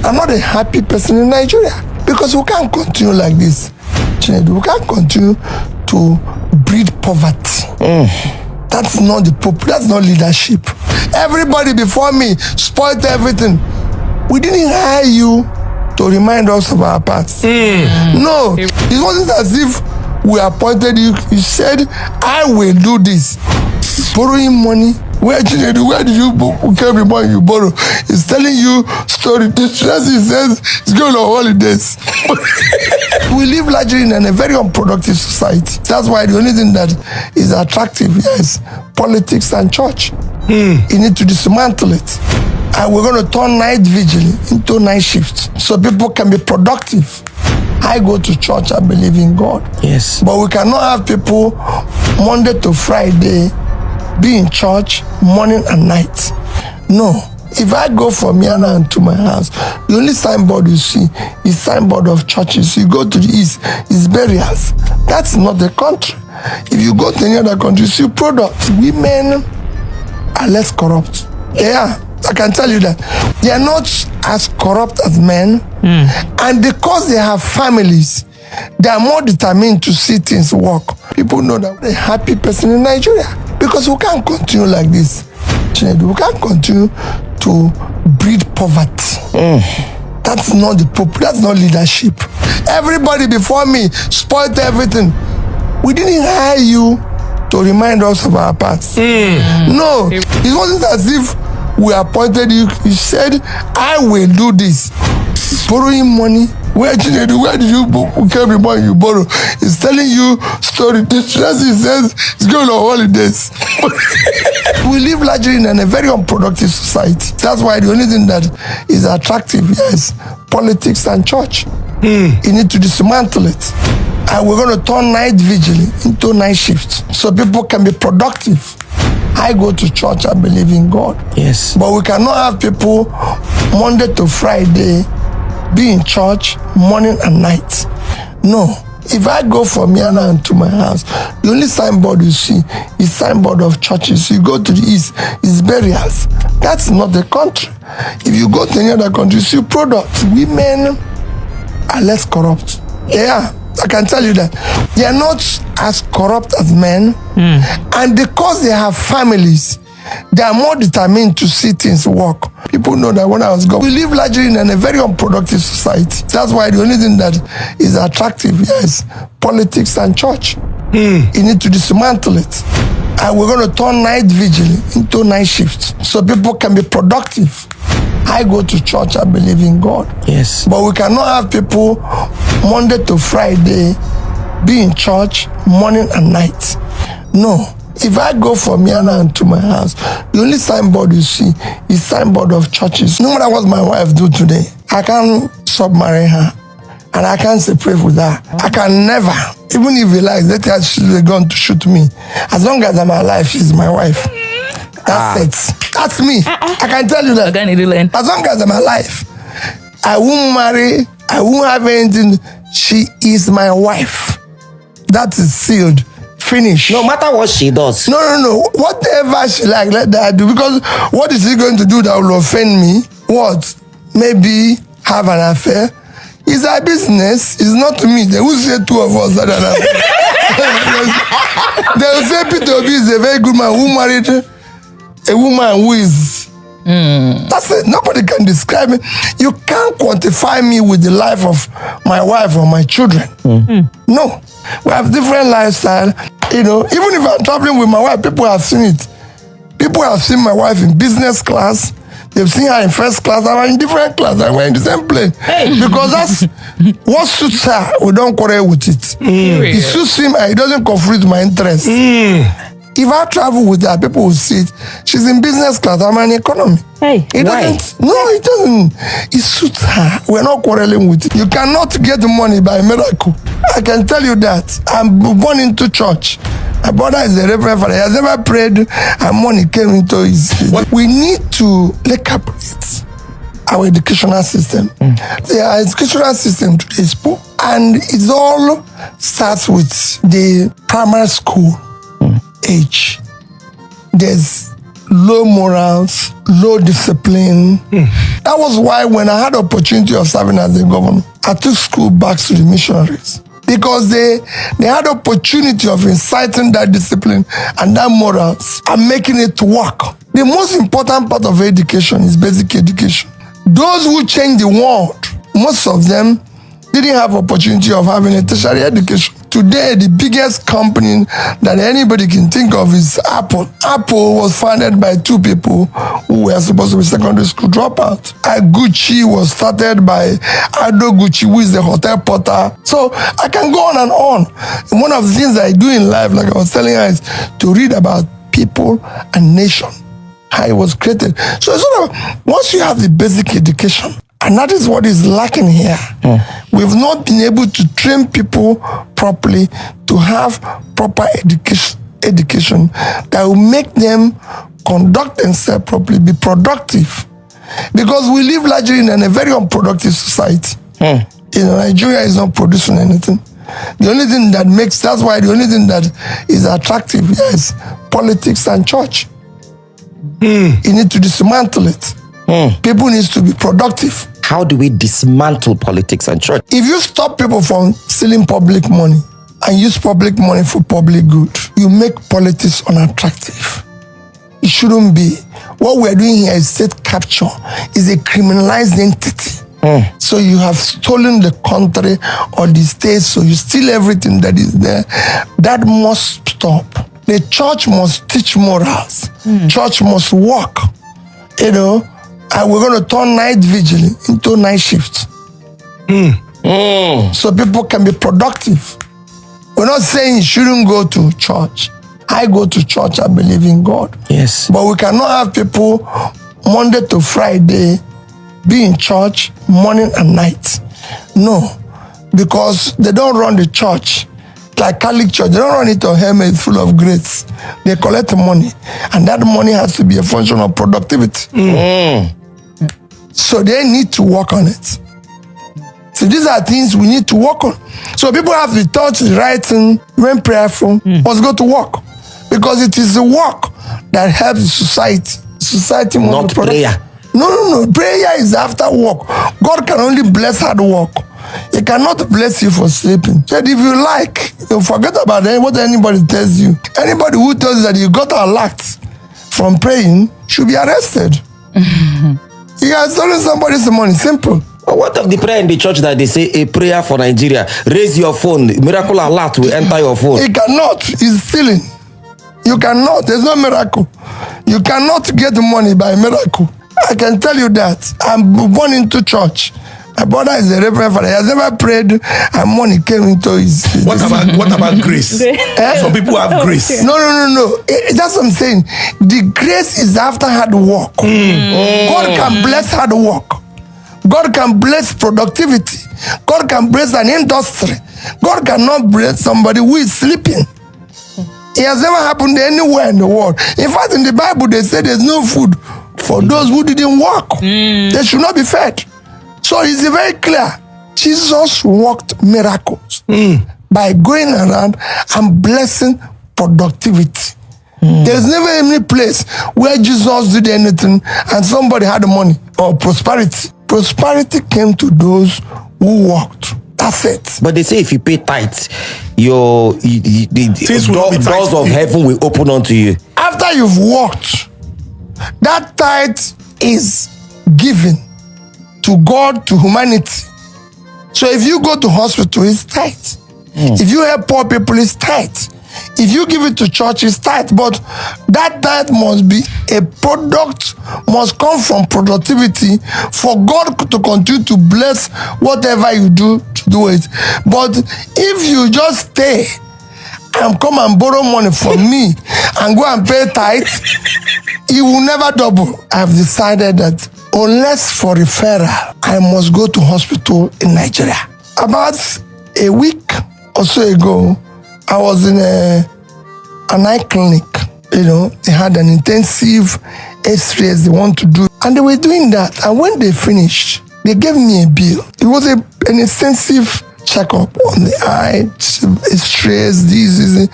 I'm not a happy person in Nigeria because we can't continue like this. We can't continue to breed poverty. That's not that's not leadership. Everybody before me spoiled everything. We didn't hire you to remind us of our past. No, it wasn't as if we appointed you. You said, I will do this. Borrowing money. Where did you every money you borrow? It's telling you story. He says it's going on holidays. We live largely in a very unproductive society. That's why the only thing that is attractive here is politics and church. You need to dismantle it. And we're going to turn night vigil into night shift so people can be productive. I go to church, I believe in God. Yes. But we cannot have people Monday to Friday be in church morning and night. No. If I go from here now to my house, the only signboard you see is signboard of churches. You go to the east, it's burials. That's not the country. If you go to any other country, you see products. Women are less corrupt. Yeah, I can tell you that. They are not as corrupt as men. And because they have families, they are more determined to see things work. People know that we're a happy person in Nigeria because we can't continue like this. We can't continue to breed poverty. That's not that's not leadership. Everybody before me spoiled everything. We didn't hire you to remind us of our past. No, it wasn't as if we appointed you. You said, I will do this. Borrowing money. Where did you every money you borrow? It's telling you story. He says it's going on holidays. We live largely in a very unproductive society. That's why the only thing that is attractive here is politics and church. You need to dismantle it. And we're going to turn night vigil into night shift so people can be productive. I go to church, I believe in God. Yes. But we cannot have people Monday to Friday be in church morning and night. No. If I go from here now to my house, the only signboard you see is signboard of churches. You go to the east, it's burials. That's not the country. If you go to any other country, you see products. Women are less corrupt. Yeah, I can tell you that. They are not as corrupt as men. And because they have families, they are more determined to see things work. People know that when I was going, we live largely in a very unproductive society. That's why the only thing that is attractive here is politics and church. You need to dismantle it. And we're going to turn night vigil into night shift so people can be productive. I go to church, I believe in God. Yes. But we cannot have people Monday to Friday be in church morning and night. No. If I go from here now to my house, the only signboard you see is signboard of churches. No matter what my wife do today, I can't submarine her and I can't separate with her. I can never, even if he likes, let her shoot a gun to shoot me. As long as I'm alive, she's my wife. That's it. That's me. I can tell you that. As long as I'm alive, I won't marry, I won't have anything. She is my wife. That is sealed. Finish. No matter what she does. No. Whatever she like, let that do. Because what is she going to do that will offend me? What? Maybe have an affair? It's her business. It's not to me. They will say two of us that are They will say Peter Obi is a very good man who married a woman who is. That's it. Nobody can describe me. You can't quantify me with the life of my wife or my children. No. We have different lifestyle. You know, even if I'm traveling with my wife, people have seen it. People have seen my wife in business class. They've seen her in first class. I'm in different class. And we're in the same plane. Because that's what suits her. We don't quarrel with it. It suits him and it doesn't conflict with my interest. If I travel with her, people will see it. She's in business class. I'm in economy. It doesn't. No, it doesn't. It suits her. We're not quarreling with it. You cannot get money by miracle. I can tell you that. I'm born into church. My brother is a reverend father. He has never prayed and money came into his. We need to recalibrate our educational system. The educational system today is poor. And it all starts with the primary school age. There's low morals, low discipline, That was why when I had the opportunity of serving as the governor, I took school back to the missionaries. Because they had the opportunity of inciting that discipline and that morals and making it work. The most important part of education is basic education. Those who change the world, most of them didn't have opportunity of having a tertiary education. Today, the biggest company that anybody can think of is Apple. Apple was founded by two people who were supposed to be secondary school dropouts. Gucci was started by Aldo Gucci, who is the hotel porter. So I can go on and on. And one of the things I do in life, like I was telling you, is to read about people and nation, how it was created. So it's sort of, once you have the basic education, and that is what is lacking here. We've not been able to train people properly to have proper education that will make them conduct themselves properly, be productive. Because we live largely in a very unproductive society. Nigeria is not producing anything. The only thing that makes, that's why the only thing that is attractive here is politics and church. You need to dismantle it. People need to be productive. How do we dismantle politics and church? If you stop people from stealing public money and use public money for public good, you make politics unattractive. It shouldn't be. What we're doing here is state capture. It's a criminalized entity. So you have stolen the country or the state, so you steal everything that is there. That must stop. The church must teach morals. Church must work. And we're going to turn night vigil into night shift. So people can be productive. We're not saying you shouldn't go to church. I go to church, I believe in God. Yes. But we cannot have people Monday to Friday be in church morning and night. No, because they don't run the church like Catholic Church. They don't run it on helmet full of grace. They collect money, and that money has to be a function of productivity. So they need to work on it. So these are things we need to work on. So people have the thoughts, the writing, when prayerful, must go to work. Because it is the work that helps the society. Society must not prayer. No. Prayer is after work. God can only bless hard work. He cannot bless you for sleeping. So if you like, you forget about what anybody tells you. Anybody who tells you that you got a lot from praying should be arrested. You are stolen somebody's money. Simple. But what of the prayer in the church that they say a prayer for Nigeria? Raise your phone. Miracle alert will enter your phone. It cannot. It's stealing. You cannot. There's no miracle. You cannot get money by miracle. I can tell you that. I'm born into church. My brother is a reverend father. He has never prayed and money came into his... What about grace? Some people have grace. No. That's what I'm saying. The grace is after hard work. God can bless hard work. God can bless productivity. God can bless an industry. God cannot bless somebody who is sleeping. It has never happened anywhere in the world. In fact, in the Bible, they say there's no food for those who didn't work. They should not be fed. So it's very clear. Jesus worked miracles by going around and blessing productivity. There's never any place where Jesus did anything and somebody had money or prosperity. Prosperity came to those who worked. That's it. But they say if you pay tithes, the doors of heaven will open unto you. After you've worked, that tithe is given to God, to humanity. So if you go to hospital, it's tithe. If you help poor people, it's tithe. If you give it to church, it's tithe. But that tithe must be a product, must come from productivity for God to continue to bless whatever you do to do it. But if you just stay and come and borrow money from me and go and pay tithe, it will never double. I've decided that unless for referral, I must go to hospital in Nigeria. About a week or so ago, I was in an eye clinic. They had an intensive X-rays they want to do. And they were doing that. And when they finished, they gave me a bill. It was an extensive checkup on the eye, X-rays, this.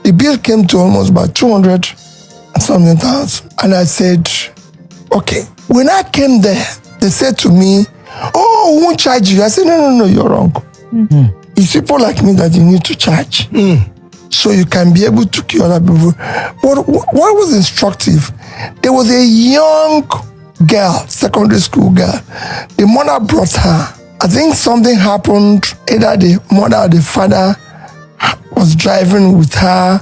The bill came to almost about 200 and something thousand. And I said, okay. When I came there They said to me, oh, we won't charge you. I said, no, you're wrong. It's people like me that you need to charge. So you can be able to cure other people. What was instructive? There was a young girl, secondary school girl. The mother brought her. I think something happened. Either the mother or the father was driving with her,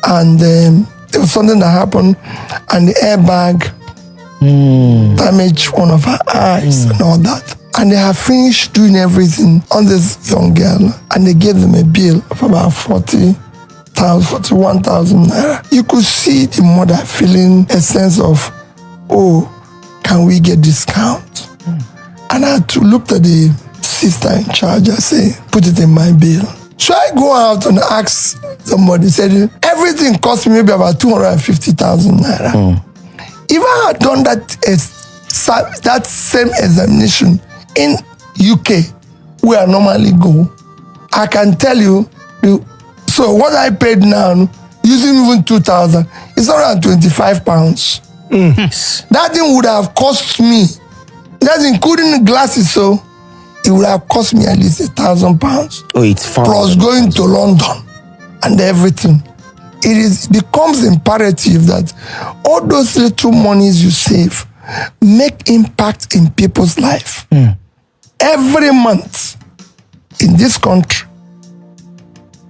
and there was something that happened, and the airbag damaged one of her eyes and all that. And they have finished doing everything on this young girl, and they gave them a bill of about 41,000 naira. You could see the mother feeling a sense of, oh, can we get discount? And I had to look at the sister in charge and say, put it in my bill. So I go out and ask somebody, said, everything cost me maybe about 250,000 naira. If I had done that same examination in UK, where I normally go, I can tell you, so what I paid now, using even 2,000, it's around 25 pounds. That thing would have cost me, that's including the glasses, so it would have cost me at least 1,000 pounds. Oh, it's far. Plus going to London and everything. It becomes imperative that all those little monies you save make impact in people's life. Every month in this country,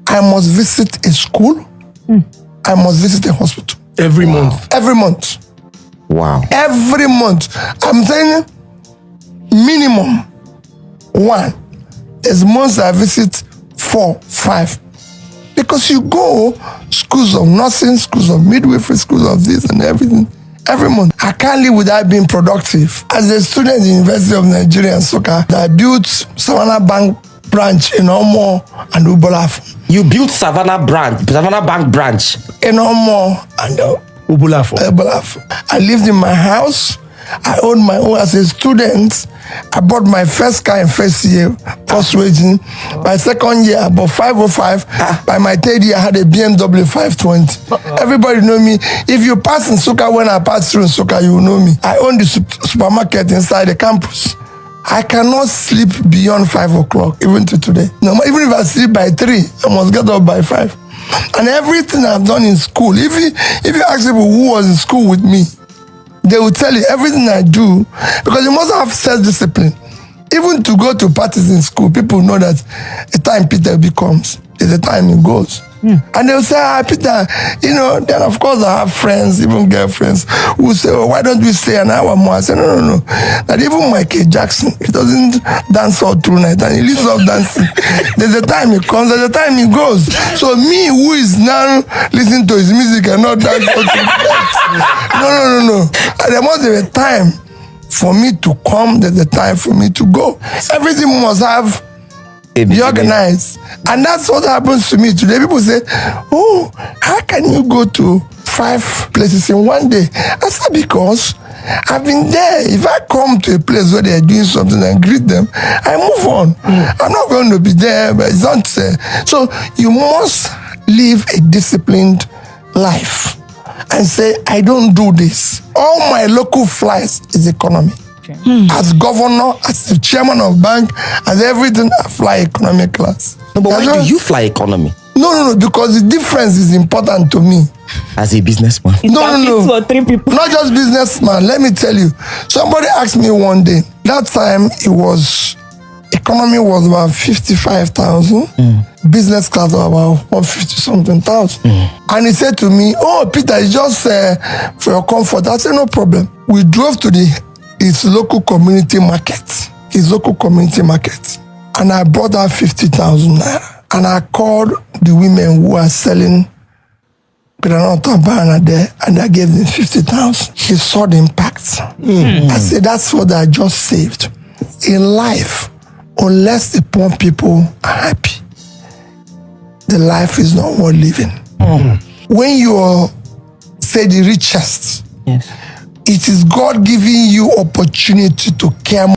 I must visit a school. I must visit a hospital. Every month. Every month. Wow. Every month. I'm saying minimum one. There's months I visit 4, 5. Because you go schools of nursing, schools of midwifery, schools of this and everything. Every month. I can't live without being productive. As a student in the University of Nigeria and Soka, I built Savannah Bank branch in Omo and Ubolaf. You built Savannah Bank branch In Omo and Ubulafo. I lived in my house. I owned my own as a student. I bought my first car in first year, first waging. By second year, I bought 505. By my third year, I had a BMW 520. Everybody know me. If you pass in Soka, when I pass through in Soka, you will know me. I own the supermarket inside the campus. I cannot sleep beyond 5 o'clock, even to today. No, even if I sleep by 3, I must get up by 5. And everything I've done in school, if you ask people who was in school with me, they will tell you everything I do, because you must have self-discipline. Even to go to parties in school, people know that the time Peter becomes is the time he goes. And they'll say, Peter, then of course I have friends, even girlfriends, who say, oh, why don't we stay an hour more? I say, no. That even Michael Jackson, he doesn't dance all through night, and he leaves off dancing. There's a time he comes, there's a time he goes. So me, who is now listening to his music and not dance all through night, no. And there must be a time for me to come, there's a time for me to go. Everything must have be organized. And that's what happens to me today. People say, oh, how can you go to 5 places in one day? I said, because I've been there. If I come to a place where they're doing something and greet them, I move on. I'm not going to be there, but it's not so you must live a disciplined life and say, I don't do this. All my local flights is economy. As governor, as the chairman of bank, as everything, I fly economy class. No, but why do you fly economy? No, because the difference is important to me. As a businessman? No. 2 or 3 people. Not just businessman. Let me tell you. Somebody asked me one day. That time economy was about 55,000. Business class was about 150-something thousand. And he said to me, oh, Peter, it's just for your comfort. I said, no problem. We drove to his local community market. And I brought out 50,000 naira. And I called the women who are selling granota banana there, and I gave them 50,000. He saw the impact. I said, that's what I just saved. In life, unless the poor people are happy, the life is not worth living. When you are, say, the richest, yes, it is God giving you opportunity to care more.